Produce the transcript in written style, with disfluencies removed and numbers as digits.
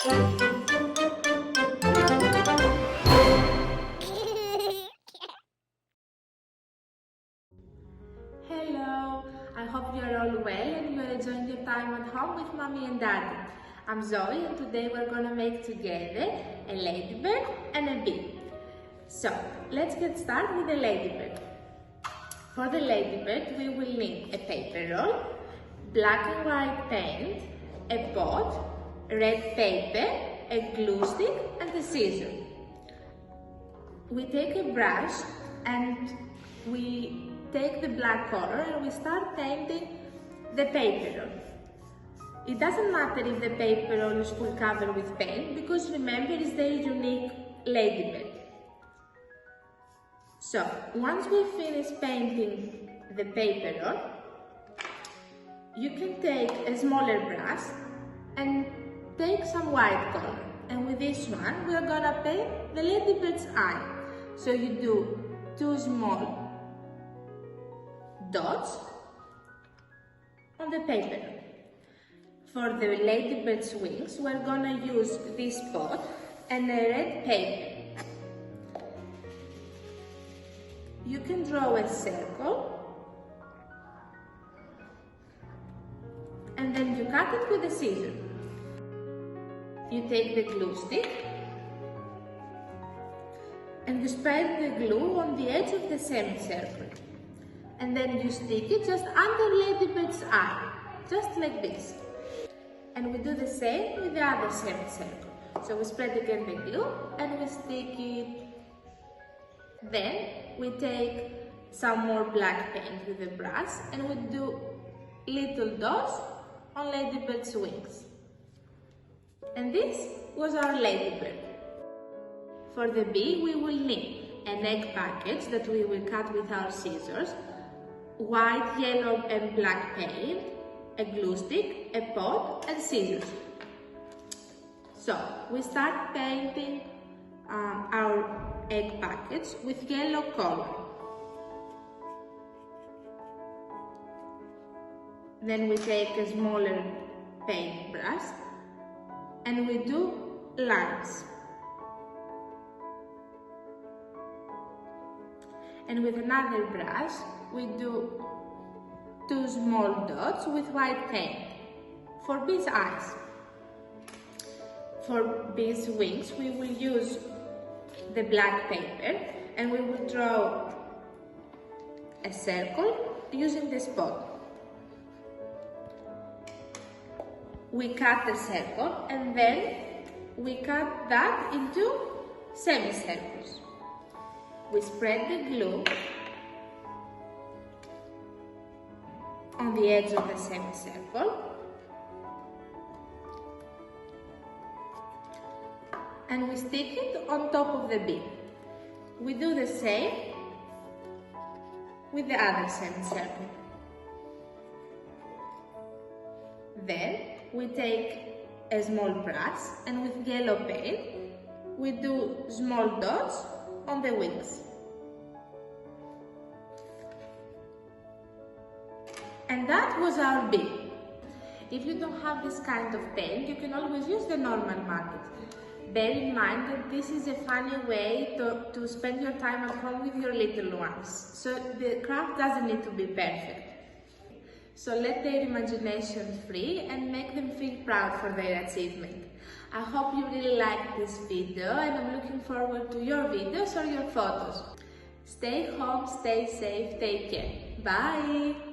Hello, I hope you are all well and you are enjoying your time at home with Mommy and Daddy. I'm Zoe and today we're going to make together a ladybird and a bee. So, let's get started with the ladybird. For the ladybird, we will need a paper roll, black and white paint, a pot, red paper, a glue stick and a scissor. We take a brush and we take the black color and we start painting the paper roll. It doesn't matter if the paper roll is full covered with paint because remember it's the unique ladybird. So, once we finish painting the paper roll, you can take a smaller brush and take some white color. And with this one, we are gonna paint the ladybird's eye. So you do 2 small dots on the paper. For the ladybird's wings, we're gonna use this pot and a red paper. You can draw a circle and then you cut it with a scissor. You take the glue stick and you spread the glue on the edge of the semicircle. And then you stick it just under ladybird's eye, just like this. And we do the same with the other semicircle. So we spread again the glue and we stick it. Then we take some more black paint with the brush and we do little dots on ladybird's wings. And this was our ladybird. For the bee, we will need an egg package that we will cut with our scissors, white, yellow and black paint, a glue stick, a pot and scissors. So, we start painting our egg package with yellow color. Then we take a smaller paint brush and we do lines. And with another brush, we do 2 small dots with white paint for bee's eyes. For bee's wings, we will use the black paper and we will draw a circle using the spot. We cut the circle and then we cut that into semicircles. We spread the glue on the edge of the semicircle and we stick it on top of the bee. We do the same with the other semicircle. Then we take a small brush and with yellow paint we do small dots on the wings. And that was our bee. If you don't have this kind of paint, you can always use the normal market. Bear in mind that this is a funny way to spend your time at home with your little ones. So the craft doesn't need to be perfect. So let their imagination free and make them feel proud for their achievement. I hope you really liked this video and I'm looking forward to your videos or your photos. Stay home, stay safe, take care. Bye!